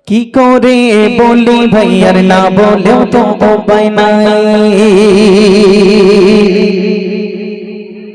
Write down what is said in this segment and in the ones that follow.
কি করে বলি ভাইয়ার না বলেও তো উপায় নাই,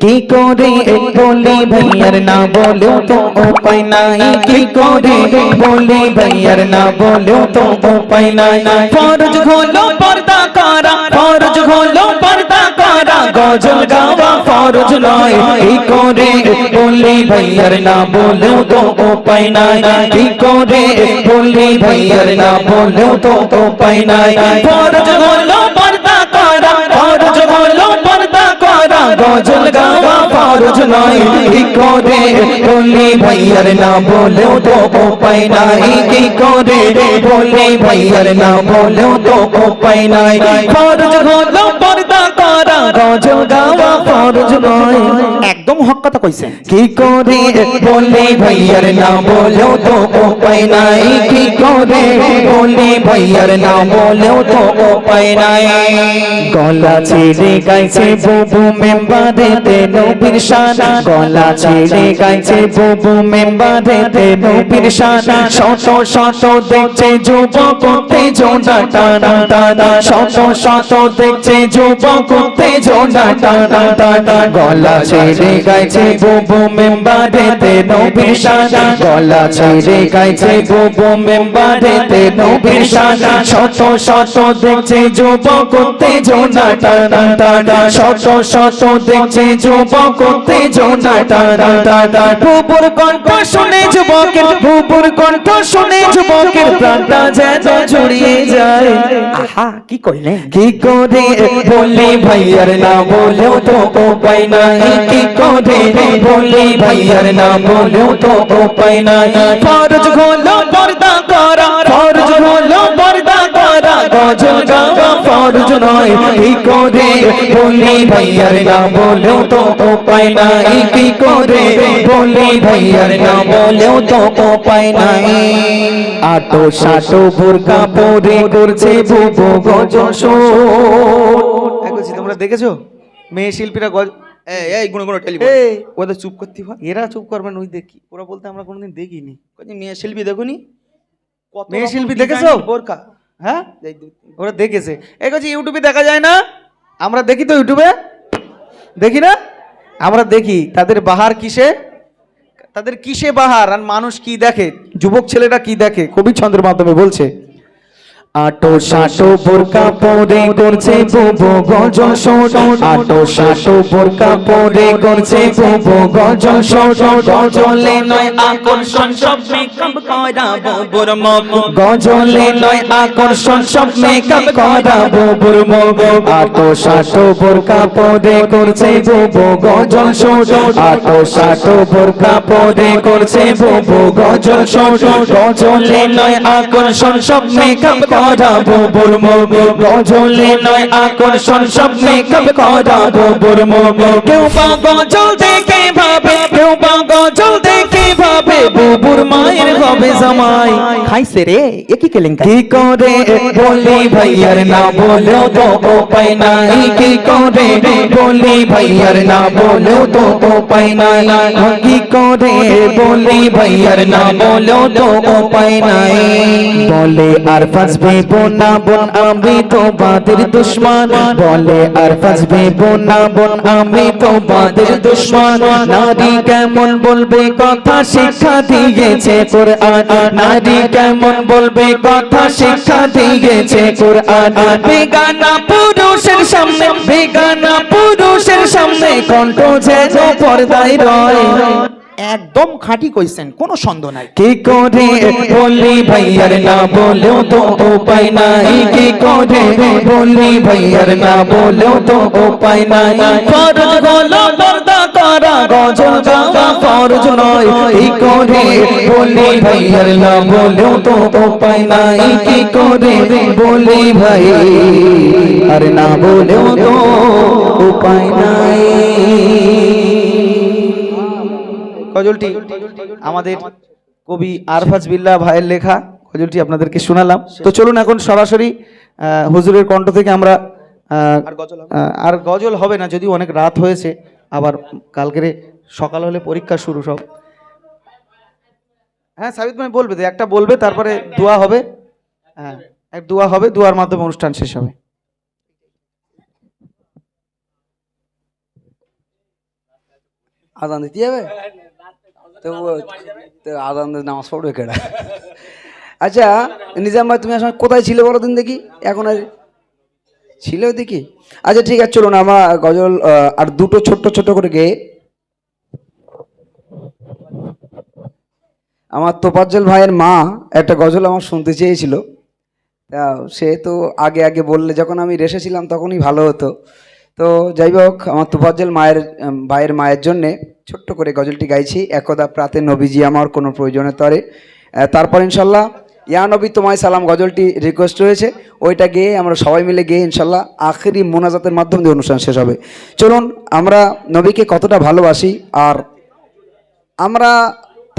কি করে বলি ভাইয়ার না বলেও তো উপায় নাই, কি করে বলি ভাইয়ার না বলেও তো উপায় নাই। ফরজ হলো পর্দা করা, ফরজ হলো পর্দা করা, গজল গাওয়া ফরজ নয়। কি করে বলি ভাইয়ার না বলেও তো উপায় নাই, কি করে বলি ভাইয়ার না বলেও তো উপায় নাই। ফরজ হলো পর্দা করা, ফরজ হলো পর্দা করা, গজল গাওয়া ফরজ নয়। কি করে বলি ভাইয়ার না বলেও তো উপায় নাই, কি করে বলি ভাইয়ার না বলেও তো উপায় নাই। ফরজ হলো পর্দা করা, গজল গাওয়া ফরজ নয়। একদম হক কথা কইছেন। কি করে বলি ভাইয়ার না বলেও তো উপায় নাই, কি করে বলি ভাইয়ার না বলেও তো উপায় নাই। গলা ছেড়ে গাইছে বুবু মেম্বারেতে নবীর শান, গলা ছেড়ে গাইছে বুবু মেম্বারেতে নবীর শান। শত শত দেখছে যুবক করতে জোড়া টানা টানা, শত শত দেখছে যুবক করতে জোড়া টানা টানা। গলা ছেড়ে গাইছে বুবু মেম্বারেতে নবীর শান, গলা ছেড়ে গাইছে বুবু মেম্বারেতে নবীর শান। শত শত দেখছে যুবক করতে জোড়া টানা টানা, শত শত দেখছে যুবক করতে জোড়া টানা টানা। বুবুর কণ্ঠ শুনে যুবকের, বুবুর কণ্ঠ শুনে যুবকের প্রাণটা যেন জুড়িয়ে যায়। আহা কি কইলেন। কি করে বলি ভাইয়ার না বলেও তো উপায় নাই, কি করে বলি ভাইয়ার না বলেও তো উপায় নাই। ফরজ হলো পর্দা করা, ফরজ হলো পর্দা করা, গজল গাওয়া ফরজ নয়। কি করে বলি ভাইয়ার না বলেও তো উপায় নাই, কি করে বলি ভাইয়ার না বলেও তো উপায় নাই। আটো সাটো বোরকা পরে করছে বুবু গজল শোন। বলছি তোমরা দেখেছো মেয়ে শিল্পীরা এই গুণ গুণ টেলিফোন ওদের চুপ করতে হয়, এরা চুপ করবেন ওই দেখি, ওরা বলতে আমরা কোনোদিন দেখিনি। মেয়ে শিল্পী দেখুনি, মেয়ে শিল্পী দেখেছো? বোরকা হ্যাঁ ওরা দেখেছে। এই কাছে ইউটিউবে দেখা যায় না? আমরা দেখি তো ইউটিউবে, দেখি না? আমরা দেখি তাদের বাহার কিসে, তাদের কিসে বাহার, আর মানুষ কি দেখে, যুবক ছেলেরা কি দেখে। কবি ছন্দের মাধ্যমে বলছে, আটো সাটো বোরকা পরে করছে বুবু গজল শোন, আটো সাটো বোরকা পরে করছে বুবু গজল শোন। গজলে নয় আকর্ষণ সব মেকআপ করা বুবুর মুখ, গজলে নয় আকর্ষণ সব মেকআপ করা বুবুর মুখ। আটো সাটো বোরকা পরে করছে বুবু গজল শোন, আটো সাটো বোরকা পরে করছে বুবু গজল শোন। গজলে নয় আকর্ষণ সব মেকআপ করা বুবুর মুখ, গজলে নয় আকর্ষণ সব মেকআপ করা বুবুর মুখ। কেউ বা গজল দেখে ভাবে, কেউ বা গজল দেখে ভাবে বুবুর মায়ের হবে জামাই। খাইছে রে এ কি কেলেঙ্কারি। কি করে বলি ভাইয়ার না বলেও তো উপায় নাই, কি করে বলি ভাইয়ার না বলেও তো উপায় নাই। কি করে বলি ভাইয়ার না বলেও তো উপায় নাই। বলে আর ফাসবে বোনা বোন আমি তো বাদের দুশ্মন, বলে আর ফাসবে বোনা বোন আমি তো বাদের দুশ্মন। নারী কেমন বলবে কথা শিক্ষা দিয়েছে কোরআন, নারী কেমন বলবে কথা শিক্ষা দিয়েছে কোরআন। বেগানা পুরুষের সামনে, বেগানা পুরুষের সামনে কণ্ঠ যেন পর্দায় রয়। একদম খাঁটি কইছেন, কোনো সন্দেহ নাই। কি করে বলি ভাইয়ার না বলেও তো উপায় নাই, কি করে বলি ভাইয়ার না বলেও তো উপায় নাই। ফরজ হলো পর্দা করা, গজল গাওয়া ফরজ নয়। কি করে বলি ভাইয়ার না বলেও তো উপায় নাই, কি করে বলি ভাই আর না বলেও তো উপায় নাই। গজলটি আমাদের কবি আরফাজ বিল্লাহ ভাইয়ের লেখা, গজলটি আপনাদেরকে শোনালাম। তো চলুন এখন সরাসরি হুজুরের কণ্ঠ থেকে আমরা আর গজল হবে না, যদিও অনেক রাত হয়েছে, আবার কালকের সকাল হলে পরীক্ষা শুরু সব। হ্যাঁ সাবিত ভাই বলবে তো, একটা বলবে তারপরে দোয়া হবে। হ্যাঁ এক দোয়া হবে, দোয়ার মাধ্যমে অনুষ্ঠান শেষ হবে। আজান দিতে যাবে তো আজান দিয়ে নামাজ পড়বে কেডা? আচ্ছা নিজাম ভাই, তুমি আসলে কোথায় ছিলে বলো দিন দেখি, এখন আর ছিল দেখি। আচ্ছা ঠিক আছে, চলুন আমরা গজল আর দুটো ছোট্ট ছোট্ট করে গেয়ে, আমার তোফাজ্জল ভাইয়ের মা একটা গজল আমার শুনতে চেয়েছিল, তা সে তো আগে আগে বললে যখন আমি রেসেছিলাম তখনই ভালো হতো। তো যাই হোক, আমার তোফাজ্জল ভাইয়ের মায়ের জন্যে ছোট্ট করে গজলটি গাইছি, একদা প্রাতে নবীজি আমার কোনো প্রয়োজনে তরে। তারপর ইনশাল্লাহ ইয়া নবী তোমায় সালাম গজলটি রিকোয়েস্ট রয়েছে, ওইটা গেয়ে আমরা সবাই মিলে গিয়ে ইনশাল্লাহ আখেরি মোনাজাতের মাধ্যমে দিয়ে অনুষ্ঠান শেষ হবে। চলুন, আমরা নবীকে কতটা ভালোবাসি আর আমরা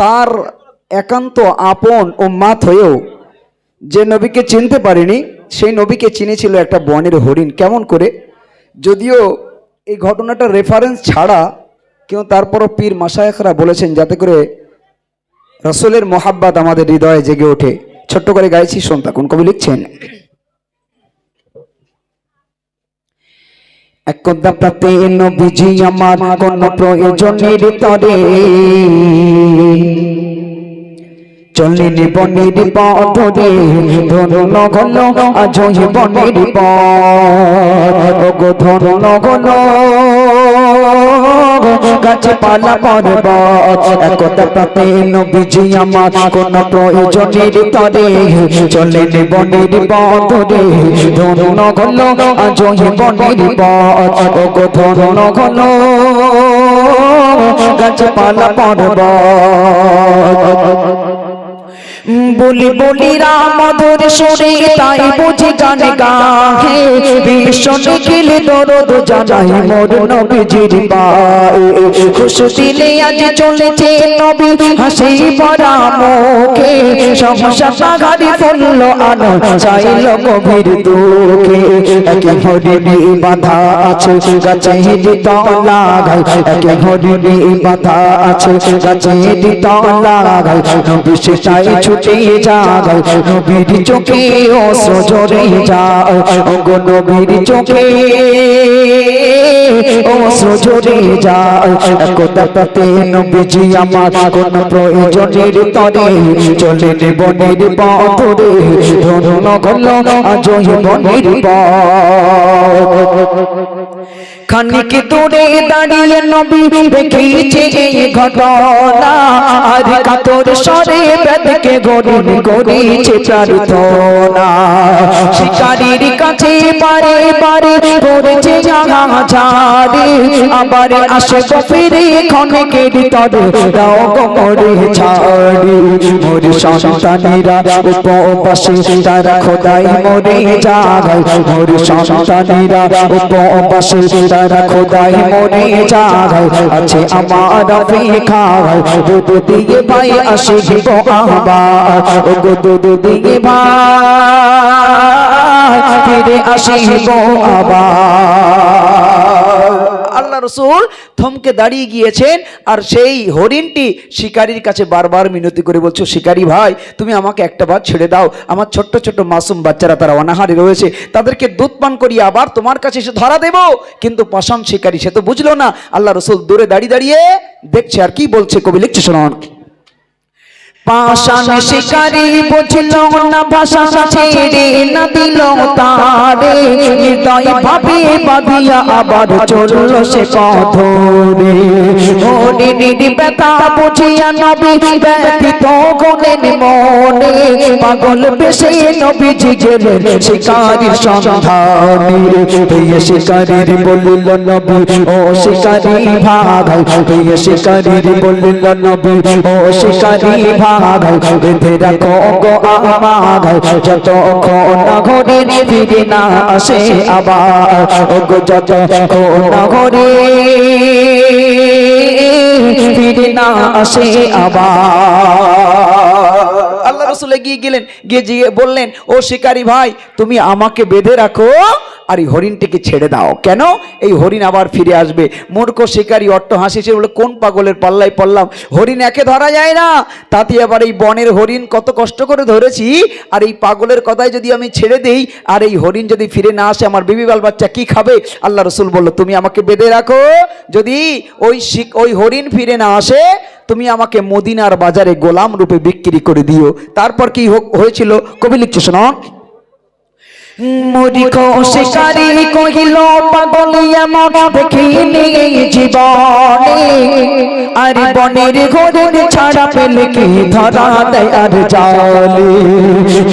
তার একান্ত আপন ও মাত হয়েও যে নবীকে চিনতে পারিনি, সেই নবীকে চিনেছিল একটা বনের হরিণ। কেমন করে? যদিও এই ঘটনাটা রেফারেন্স ছাড়া কেউ তারপরও পীর মাশায়েখরা বলেছেন যাতে করে রসুলের মোহাব্বত আমাদের হৃদয়ে জেগে ওঠে। ছোট্ট করে গাইছি, শোন থাকুন। কবি লিখছেন, একদা প্রাতে নবীজি আমার কোন প্রয়োজনের তরে চললেন বনের পথে, ধন্য হল আজ বনের পথ, ধন্য হল গাছপালা পর্বত। একদা প্রাতে নবীজি আমার কোন প্রয়োজনের তরে চললেন বনের পথে, ধন্য হল আজ বনের পথ, ধন্য হল গাছপালা পর্বত। বলি বলি রাম মধুর সুরে তাই বুঝি গান গাহে, বিশ্ব নিখিল দরদ জানাই মোর নবীজির পায়ে। খুশি দিলে আজ চলেছে নবী হাসি ভরা মুখে, সমস্যা গাড়ি ফুলল আলো চাইল গভীর দুঃখে। একে হরিণী বাঁধা আছে গাছে তলা গায়, একে হরিণী বাঁধা আছে গাছে তলা গায়। নবী সে চাই ছুটে যায়, নবীর চোখে অশ্রু ঝরে যায়, ওগো নবীর চোখে অশ্রু ঝরে যায়। একদা প্রাতে নবীজি আমার কোন প্রয়োজনের তরে চলেন বনের পথে, ধন্য হল আজ বনের পথ। খানিক দূরে দাঁড়িয়ে নবী দেখিছে এই ঘটনা, আর কাতর স্বরে বেদকে গরিন করেছে প্রার্থনা। শিকারীর কাছে বারে বারে করেছে জাহাজারে, আবার আসে ফিরে ক্ষণিকের তরে দাও গো মরে ছাড়ি। মোর সন্তানেরা উপবাসে তারা খোদাই মরে যায়, মোর সন্তানেরা উপবাসে তারা খোদাই মরে যায়। আছে আমার অপেক্ষায় দুধ দিয়ে ভাই আসিব আবার, ওগো দুধ দিয়ে ভাই ফিরে আসিব আবার। আল্লাহ রসুল থমকে দাঁড়িয়ে গিয়েছেন, আর সেই হরিণটি শিকারীর কাছে বারবার মিনতি করে বলছো, শিকারী ভাই তুমি আমাকে একটা বার ছেড়ে দাও, আমার ছোট্ট ছোট্ট মাসুম বাচ্চারা তারা অনাহারে রয়েছে, তাদেরকে দুধ পান করিয়ে আবার তোমার কাছে এসে ধরা দেব। কিন্তু পাষাণ শিকারী সে তো বুঝলো না। আল্লাহ রসুল দূরে দাঁড়িয়ে দাঁড়িয়ে দেখছে, আর কি বলছে কবি লিখছে শোনান। পাষাণ শিকারী বুঝল না ভাষা ছেড়ে না দিল তারে, হৃদয় ভাবে বাঁধিয়া আবার চলল সে পথ ধরে। হরিণীর ব্যথা বুঝিয়া নবী ব্যথিত হলেন মনে, পাগল বেশে নবীজি গেলেন শিকারীর সন্ধানে। শিকারীর বলিল নবী ও শিকারী ভাগ, শিকারীর বলিল নবী ও শিকারী ভাগ, বেঁধে রাখো গো আমায় যতক্ষণ না ঘরে ফিরে না আসে আবার, ওগো যতক্ষণ না ঘরে ফিরে না আসে আবার। আল্লাহ রাসূল এগিয়ে গেলেন, গিয়ে বললেন, ও শিকারী ভাই তুমি আমাকে বেঁধে রাখো আর এই হরিণটিকে ছেড়ে দাও। কেন? এই হরিণ আবার ফিরে আসবে। মূর্খ শিকারী অট্ট হাসিছে, বলে কোন পাগলের পাল্লায় পড়লাম, হরিণ একে ধরা যায় না, তাতে আবার এই বনের হরিণ কত কষ্ট করে ধরেছি, আর এই পাগলের কথায় যদি আমি ছেড়ে দেই আর এই হরিণ যদি ফিরে না আসে, আমার বিবি বাল বাচ্চা কি খাবে? আল্লাহ রসুল বলল, তুমি আমাকে বেঁধে রাখো, যদি ওই হরিণ ফিরে না আসে তুমি আমাকে মদিনার বাজারে গোলাম রূপে বিক্রি করে দিও। তারপর কি হয়েছিল কবি লিখছে, শোনো। মূর্খ শিকারী কহিল, পাগলিয়া মন দেখিনি জীবনে, আর বনের হরিণ ছাড়া পেলে কি ধরা দেয় আর জালে।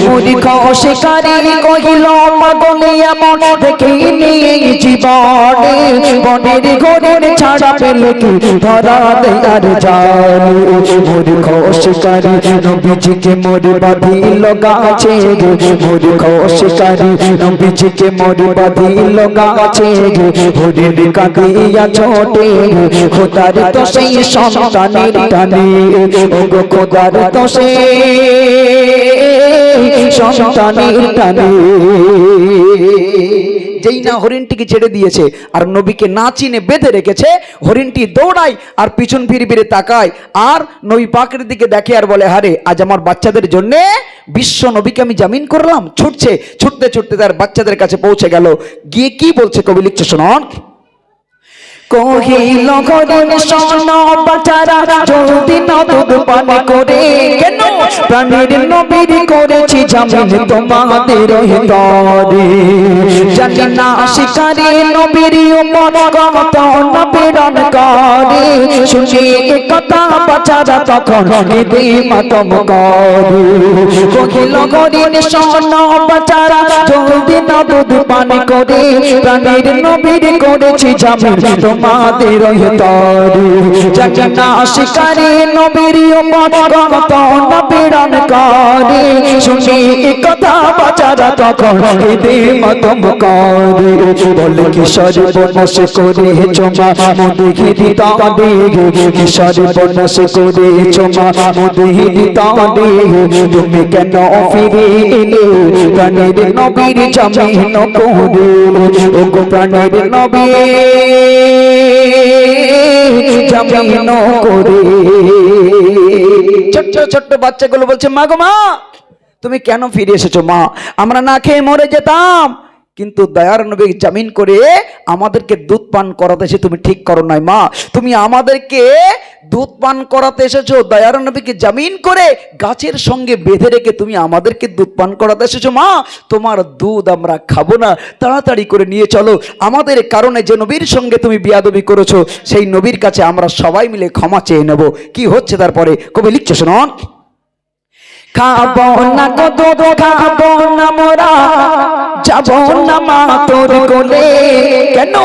মূর্খ শিকারী কহিল, পাগলিয়া মন দেখিনি জীবনে, বনের হরিণ ছাড়া পেলে কি ধরা দেয় আর জালে। মূর্খ শিকারী নবীজিকে মোরে বাঁধিল গাছে, মূর্খ শিকারী নবীজিকে মোরে বাঁধিল গাছে, হরিণ কাঁদিয়া ছোটে, খোদার তো সেই সন্তানের টানে, ওগো খোদার তো সেই সন্তানের টানে। যেই না হরিণটিকে ছেড়ে দিয়েছে আর নবীকে না চিনে বেঁধে রেখেছে, হরিণটি দৌড়ায় আর পিছন ফিরে ফিরে তাকায়, আর নবী পাকের দিকে দেখে আর বলে, হারে আজ আমার বাচ্চাদের জন্য বিশ্ব নবীকে আমি জামিন করলাম। ছুটছে, ছুটতে ছুটতে তার বাচ্চাদের কাছে পৌঁছে গেল, গিয়ে কি বলছে কবি লিখছে, শোনান। কহিল হরিণ শোনো বাছারা, জলদি নাও দুধ পান করে, কেন প্রাণের নবীর করেছি জামিন তোমাদের তরে। জানি না শিকারী নবীর উপর কত না প্রেরণ করে, শুনি কথা বাছারা তখন কেঁদে মাতম করে। কহিল হরিণ শোনো বাছারা, জলদি নাও দুধ পান করে, প্রাণের নবীর করেছি জামিন তোমাদের তরে। জানি না শিকারী নবীর উপর কত না প্রেরণ করে, শুনি কথা বাছারা তখন কেঁদে মাতম করে। বলে কিশোরী বনস করেছ মা মদিহিরি তাঁদে, কিশোরী বনস করেছ মা মদিহিরি তাঁদে, তুমি কেন ফিরে এলে প্রাণের নবীর জামিন করে, ওগো প্রাণের নবী জামিন করে। ছোট্ট ছোট্ট বাচ্চাগুলো বলছে, মা গো মা, তুমি কেন ফিরে এসেছো মা? আমরা না খেয়ে মরে যেতাম, কিন্তু দয়ার নবী জামিন করে আমাদেরকে দুধ পান করাতে এসে তুমি ঠিক করো নাই মা। তুমি আমাদেরকে দুধ পান করাতে এসেছো, দয়ার নবীকে জামিন করে গাছের সঙ্গে বেঁধে রেখে তুমি আমাদেরকে দুধ পান করাতে এসেছো মা। তোমার দুধ আমরা খাবো না, তাড়াতাড়ি করে নিয়ে চলো। আমাদের কারণে যে নবীর সঙ্গে তুমি বিয়াদবি করেছো, সেই নবীর কাছে আমরা সবাই মিলে ক্ষমা চেয়ে নেব। কি হচ্ছে তারপরে কবি লিখছে, শোনুন। খাবো না কত খাবো না মোরা, যাবো না মা তোর কোলে, কেন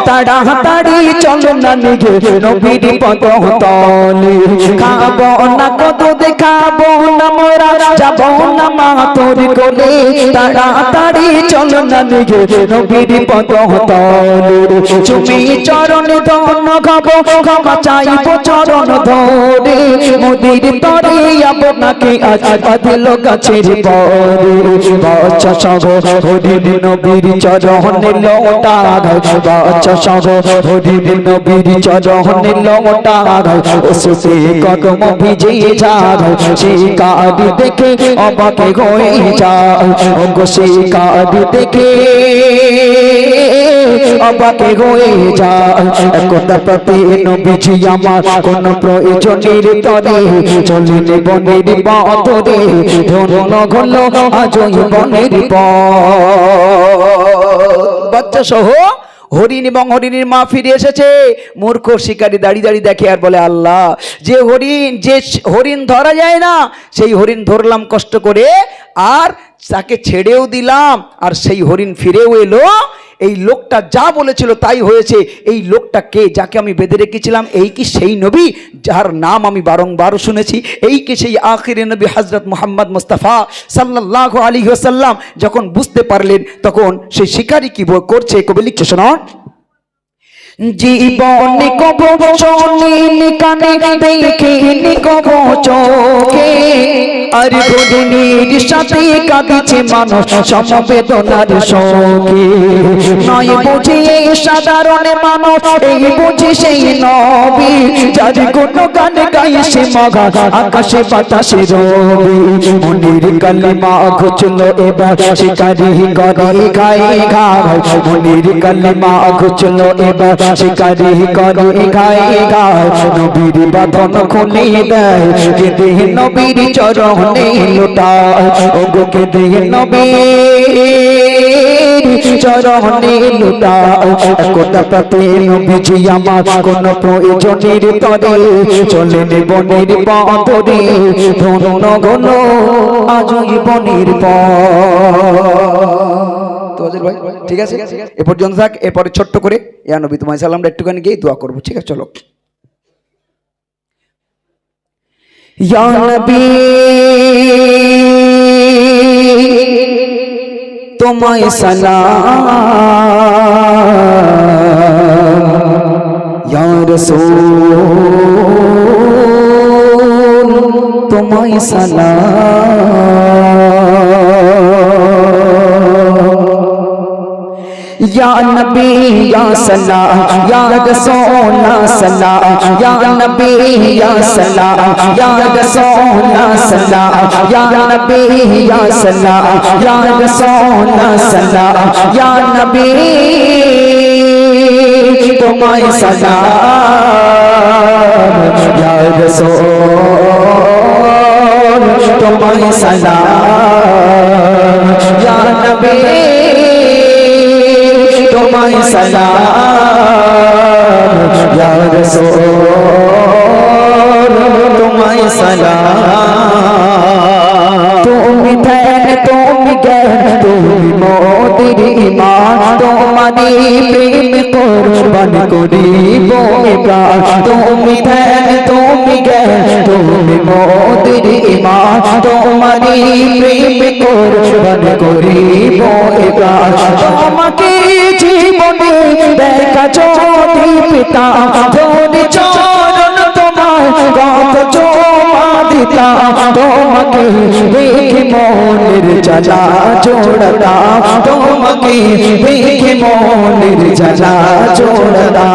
তাড়াতাড়ি চলো না নিগে নবীর পদ তলে। খাবো না কত দেখাবো না মোরা, যাবো না মা তোর কোলে, তাড়াতাড়ি চলো না নিগে নবীর পদ তলে। চুমি চরণ ধন খাবো, ক্ষমা চাইবো চরণ ধরে, মোদির তরে আপনাকে আজ বাঁধিল গাছের পরে। বাচ্চা সব হরিণ নবীর চরণে লটা গায়, বাচ্চা সব হরিণ নবীর চরণে লটা গায়, ওসে কদম ভিজে যায়, শিকারি দেখে অবাকে হয়ে যায়, ওগো শিকারি দেখে অবাকে হয়ে যায়। একদা প্রতি নবীজি আমার কোন প্রয়োজনের তরে, চলিলে বনের পথরে, ধন্য হলো আজ বনের পথ। বাচ্চা সহ হরিণ এবং হরিণীর মা ফিরে এসেছে। মূর্খ শিকারী দাঁড়িয়ে দাঁড়িয়ে দেখে আর বলে, আল্লাহ, যে হরিণ ধরা যায় না, সেই হরিণ ধরলাম কষ্ট করে, আর তাকে ছেড়েও দিলাম, আর সেই হরিণ ফিরেও এলো। এই লোকটা যা বলেছিল তাই হয়েছে। এই লোকটা কে, যাকে আমি বেঁধে রেখেছিলাম? এই কি সেই নবী যার নাম আমি বারংবার শুনেছি? এই কি সেই আখিরে নবী হযরত মুহাম্মদ মুস্তাফা সাল্লাল্লাহু আলাইহি ওয়াসাল্লাম? যখন বুঝতে পারলেন তখন সেই শিকারী কি করছে কবি লিখছে, শোনো। জীবনে কব শুনিনি কানে দেখিনি কব চোখে আর ঘুরনির সাথে কাঁদিছে মানুষ সমবেদনার শোকে নয় বুঝি এই সাধারণ মানুষ এই বুঝি সেই নবী যার কোনো গান গাইছে মগা আকাশে বাতাসে রবি মনির কালিমা ঘুচলো এবার শিকারি করে গায়ে গায় মনির কালিমা ঘুচলো এবার শিকারি করে গায়ে গায় নবীর বাঁধন খুলে দেয় কেঁদে নবীর চরণে লুটায় ওগো কেঁদে নবীর চরণে লুটায় কোটা পাতে নবীজি আমার কোন প্রয়োজনের তরে চলেন বনের পথরে ধন্য গণ আজই বনের তো আজির ভাই ঠিক আছে এ পর্যন্ত থাক। এরপরে ছোট্ট করে ইয়া নবী তোমায় সালামটা একটুখানি গিয়ে দোয়া করবো, ঠিক আছে? চলো। ইয়া নবী তোমায় সালাম ইয়া রাসূল তোমায় সালাম या नबी या सलाम या रसूल सलाम या नबी या सलाम या रसूल सलाम या नबी या सलाम या रसूल सलाम या नबी तुम्हारे सलाम या रसूल तुम्हारे सलाम या नबी तुम्हारे सलाम या रसूल तुम्हारे सलाम तुम धैन तुम गैर तुम मोतिर ईमान तुम्हारी प्रेम कुर्बान करीबो इब्रार तुम धैन तुम गैर तुम मोतिर ईमान तुम्हारी प्रेम कुर्बान करीबो इब्रार তোমাকে জীবনে দেখা যদি পিতা ধরে চরণ তোমার কত জমা দিতা তোমাকে দেখে মনের জ্বালা জোড়া তোমাকে দেখে মনের জ্বালা জোড়া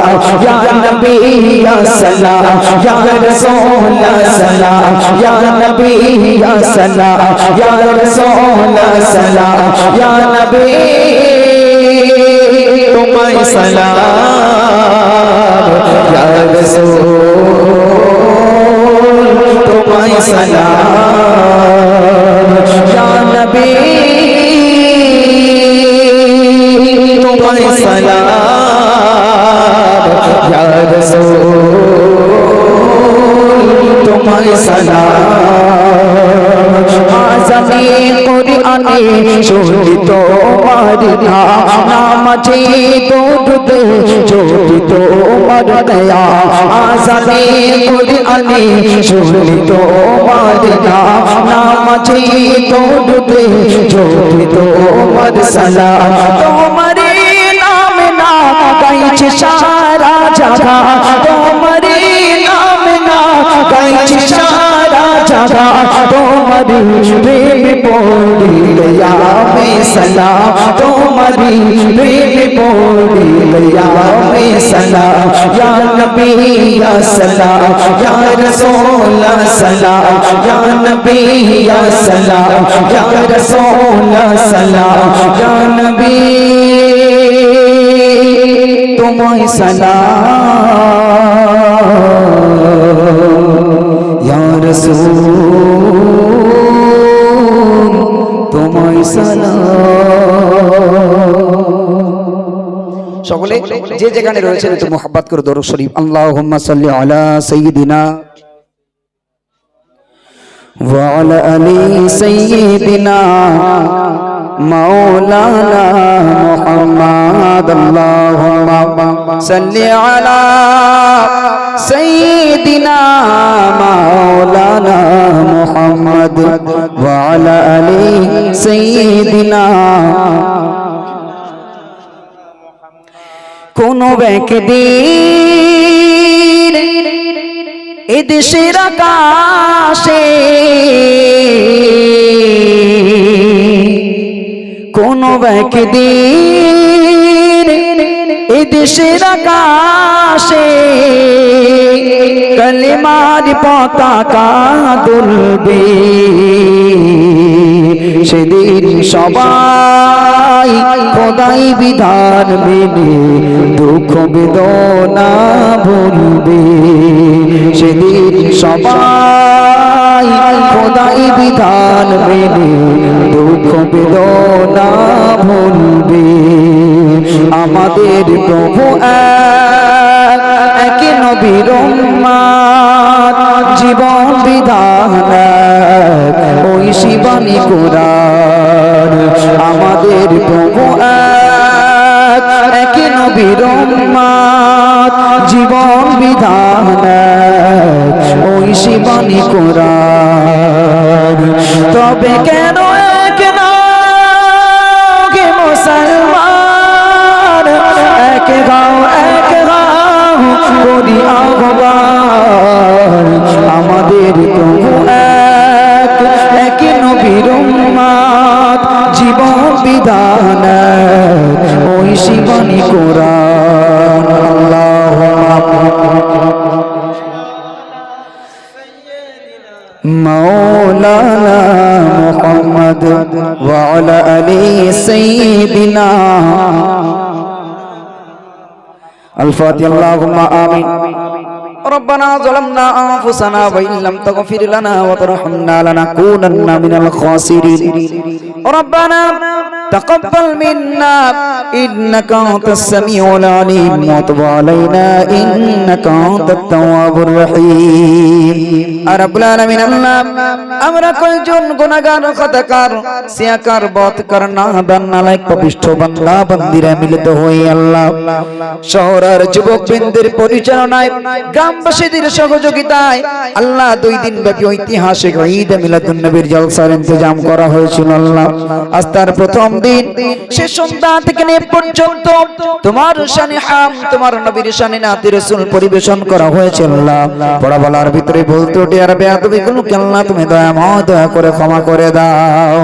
ইয়া নবী ইয়া সালাম ইয়া রাসূল সালাম ইয়া নবী ইয়া সালাম ইয়া রাসূল সালাম ইয়া নবী तुम्हारे सलाम या रसूल तुम्हारे सलाम या नबी तुम्हारे सलाम या रसूल तुम्हारे सलाम आज़ाने कुरआने शुनी তোমার নামাজে দরুদ যদি তোমার দয়া আযানে কুরআনে শুনি তোমার নামাজে দরুদ যদি তোমার সালাম তোমারে নাম না গাইছে সারা জাগা তোমারে নাম না গাইছে সারা জাগা তোমারি প্রেম পড়িলে আমি সালাম তোমারি প্রেম পড়িলে আমি সালাম ইয়া নবী ইয়া সালাম ইয়া রাসূল সালাম ইয়া নবী ইয়া সালাম ইয়া রাসূল সালাম ইয়া নবী তোমায় সালাম ইয়া রাসূল তোমায় সালাম। সকলে যে যেখানে রয়েছেন একটু মোহাব্বত করে দরুদ শরীফ আল্লাহুম্মা সাল্লি আলা সাইয়্যিদিনা ওয়া আলা আলি সাইয়্যিদিনা মাওলানা মুহাম্মদ আল্লাহুম্মা সাল্লি আলা সাইয়্যিদিনা মাওলানা মুহাম্মদ ওয়া আলা আলি সাইয়্যিদিনা কোনো একদিন এদেশের আকাশে কোনো একদিন এদেশের আকাশে কালেমার পতাকা দুলবে সেদিন সবাই খোদাই বিধান মেনে দুঃখ বেদনা ভুলবে সেদিন সবাই খোদাই বিধান মেনে দুঃখ বেদনা ভুলবে আমাদের প্রভু এক নবীর উম্মত জীবন বিধান ওই শিবানী কুরআন আমাদের প্রভু এক নবীর উম্মত জীবন বিধান ওই শিবানী কুরআন তবে কেন এক না গে মুসলমান এক গাঁও করি আহ্বান আমাদের প্রভু এক নবীর উম্মত জীবন বিধান ওই শিবানী কুরআন مولانا محمد وعلى آله سيدنا الفاتحة اللهم آمين ربنا ظلمنا أنفسنا وإن لم تغفر لنا وترحمنا لنكونن من الخاسرين ربنا تقبل منا إنك أنت السميع العليم وتب علينا إنك أنت التواب الرحيم رب العالمين الله আমরা কয়জন গুনাহগার খাতাকার সিয়াকার বদকার নাদান নালায়েক পাপিষ্ঠ বান্দা বান্দিরা মিলিত হই আল্লাহ শহরের যুবকবৃন্দের পরিচালনায় গ্রামবাসীদের সহযোগিতায় আল্লাহ 2 দিন ব্যাপী ঐতিহাসিক ঈদ মিলাদুন নবীর জলসার ইন্তজাম করা হয়েছিল আল্লাহ আজ তার প্রথম দিন শেষ সন্ধ্যা থেকে নিয়ে পর্যন্ত তোমার শানে হাম তোমার নবীর শানে নাতি রাসূল পরিবেশন করা হয়েছে আল্লাহ পড়া বলার ভিতরে ভুল ত্রুটি আর বেয়াদবিগুলোকে আল্লাহ তুমি দয়া করে ক্ষমা করে দাও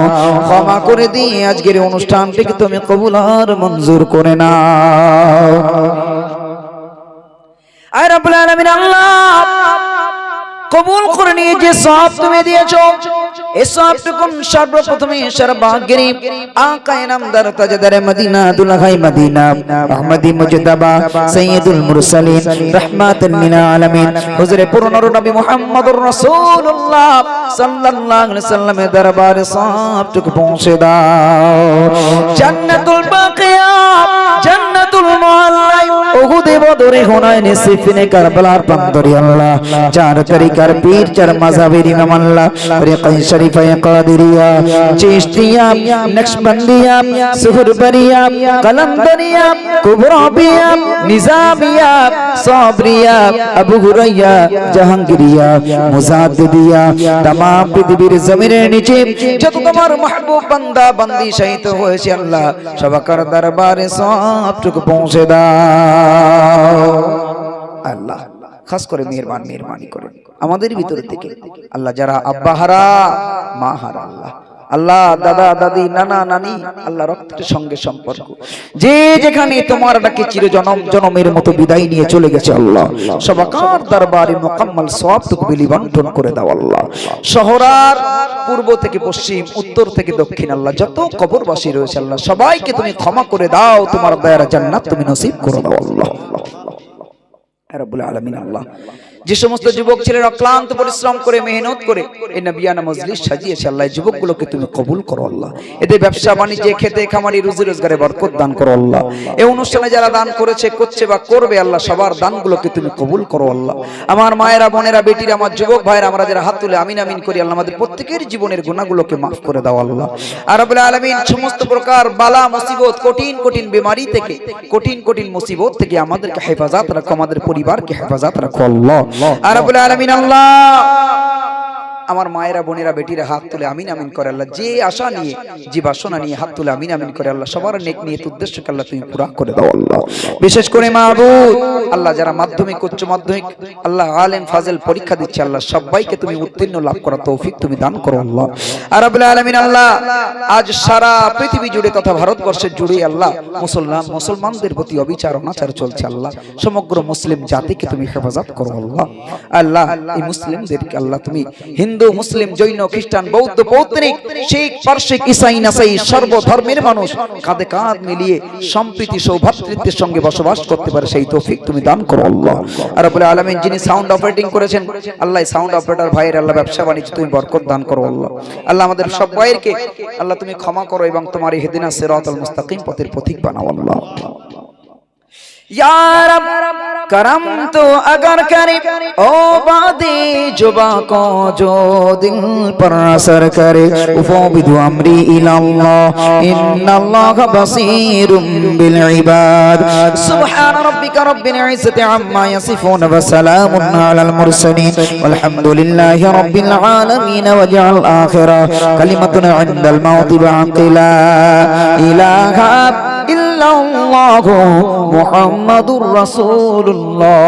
ক্ষমা করে দিয়ে আজকের অনুষ্ঠানটিকে তুমি কবুল আর মঞ্জুর করে নাও আয় রব্বুল আলামিন আল্লাহ কবুল করে নিয়ে যে সওয়াব তুমি দিয়েছো এই সওয়াবটুকু সর্বপ্রথমে সর্বভাগ্যেরই আকা ইনামদার তাজদারে মদিনা দুলহাই মদিনা আহমদি মুজতাবা সাইয়্যিদুল মুরসালিন রাহমাতুল লিল আলামিন হুজুরে পুরনর নবী মুহাম্মদুর রাসূলুল্লাহ সাল্লাল্লাহু আলাইহি সাল্লামের দরবারে সওয়াবটুকু পৌঁছে দাও জান্নাতুল বাকিয়া জান্নাতুল মুআল্লা উহুদে বদরে হুনাইনে সিফিনে কারবালার প্রান্তরে আল্লাহ চার তরিকার পীর চার মাযহাবের ইমাম আল্লাহ তরিকা শরীফা কাদেরিয়া চিশতিয়া নকশবন্দিয়া সুহরবরিয়া কলমদরিয়া কুবরাবিয়া নিজামিয়া সাবরিয়া আবু হুরাইয়া জাহাঙ্গীরিয়া মুজাদ্দিদিয়া तमाम পৃথিবীর জমিনের নিচে যত তোমার মাহবুব বান্দা বান্দি শহীদ হয়েছে আল্লাহ সবার দরবারে সবটুকু পৌঁছে দাও আল্লাহ খাস করে মেহেরবানি করে আমাদের ভিতর থেকে আল্লাহ যারা আব্বা হারা মা হারা আল্লাহ আল্লাহ দাদা দাদি নানা নানি আল্লাহ রক্তের সঙ্গে সম্পর্ক যে যেখানে তোমার ডাকে চিরজনমের মতো বিদায় নিয়ে চলে গেছে আল্লাহ সবার দরবারে মুকাম্মাল সওয়াবটুকু বিলি বন্টন করে দাও আল্লাহ শহরার পূর্ব থেকে পশ্চিম উত্তর থেকে দক্ষিণ আল্লাহ যত কবরবাসী রয়েছে আল্লাহ সবাইকে তুমি ক্ষমা করে দাও তোমার দয়ার জান্নাত তুমি নসিব করে দাও আল্লাহ রব্বুল আলামিন আল্লাহ যে সমস্ত যুবক ছেলেরা অক্লান্ত পরিশ্রম করে মেহনত করে এই নবিয়ানা মজলিস সাজিয়েছে আল্লাহ এই যুবকগুলোকে তুমি কবুল করো আল্লাহ এদের ব্যবসা বাণিজ্যে খেতে খামারি রুজি রোজগারে বরকত দান করো আল্লাহ এই অনুষ্ঠানে যারা দান করেছে করছে বা করবে আল্লাহ সবার দানগুলোকে তুমি কবুল করো আল্লাহ আমার মায়েরা বোনেরা বেটিরা আমার যুবক ভাইরা আমরা যারা হাত তুলে আমিন আমিন করি আল্লাহ আমাদের প্রত্যেকের জীবনের গুনাহগুলোকে মাফ করে দাও আল্লাহ আর রব্বুল আলামিন সমস্ত প্রকার বালা মুসিবত কঠিন কঠিন বিমারি থেকে কঠিন কঠিন মুসিবত থেকে আমাদেরকে হেফাজত রাখো আমাদের পরিবারকে হেফাজত রাখো আল্লাহ আর রব্বুল আলামিন আল্লাহ আমার মায়েরা বোনেরা বেটিরা হাত তুলে আমিন আমিন করে আল্লাহ, যে আশা নিয়ে যে বাসনা নিয়ে হাত তুলে আমিন আমিন করে আল্লাহ, সবার নেক নিয়ত উদ্দেশ্যকে আল্লাহ তুমি পুরা করে দাও আল্লাহ। বিশেষ করে মাহবুব আল্লাহ যারা মাধ্যমিক উচ্চ মাধ্যমিক আল্লাহ আলেম ফাজেল পরীক্ষা দিচ্ছে আল্লাহ, সবাইকে তুমি উত্তীর্ণ লাভ করার তৌফিক তুমি দান করো আল্লাহ। আর রাব্বুল আলামিন আল্লাহ আজ সারা পৃথিবী জুড়ে তথা ভারতবর্ষের জুড়ে আল্লাহ মুসলমানদের প্রতি অবিচার অনাচার চলছে আল্লাহ, সমগ্র মুসলিম জাতিকে তুমি হেফাজত করো আল্লাহ। আল্লাহ এই মুসলিমদেরকে আল্লাহ তুমি হিন্দু মুসলিম জৈন খ্রিস্টান বৌদ্ধ বৌদ্ধনিক শিখ পারসিক ঈসাই নাসাই সর্ব ধর্মের মানুষ কাঁধে কাঁধ মিলিয়ে সম্প্রীতি সৌভ্রাতৃত্বের সঙ্গে বসবাস করতে পারে সেই তৌফিক তুমি দান করো আল্লাহ। আর রাব্বুল আলামিন যিনি সাউন্ড অপারেটিং করেছেন আল্লাহ, সাউন্ড অপারেটর ভাইয়ের আল্লাহ ব্যবসা বাণিজ্য তুমি বরকত দান করো আল্লাহ। আল্লাহ আমাদের সবাইকে আল্লাহ তুমি ক্ষমা করো এবং তোমার ইহদিনা সিরাতাল মুস্তাকিম পথের পথিক বানাও আল্লাহ। या रब करम तो अगर करे ओ बादे जुबा को जो दिल पर असर करे उफौबिदु अमरी इल्लल्लाह इन्नल्लाह बसीरुम बिल इबाद सुब्हान रब्बिका रब्बिल इज्जति अम्मा यसिफून व सलामुन अलल मुरसलीन वल्हम्दुलिल्लाहि रब्बिल आलमीन वजअल आखिरा कलिमतुन इंदल मौति बाक़िला इलाहा ইল্লাল্লাহু মুহাম্মাদুর রাসূলুল্লাহ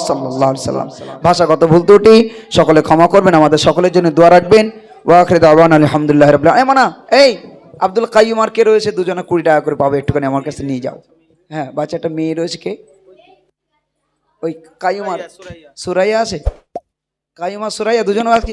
সাল্লাল্লাহু আলাইহি সাল্লাম। ভাষাগত ভুল ত্রুটি সকলে ক্ষমা করবেন, আমাদের সকলের জন্য দোয়া রাখবেন। ওয়া আখিরু দাওয়ানা আলহামদুলিল্লাহি রাব্বিল আলামিন। মানা এই আব্দুল কাইয়ুম আর কে রয়েছে, দুজনে 20 টাকা করে পাবে, একটুখানি আমার কাছে নিয়ে যাও। হ্যাঁ, বাচ্চাটা মেয়ে রয়েছে কে, ওই কাইয়ুম আর সুরাইয়া আছে, কাইয়ুম আর সুরাইয়া দুজনে আজকে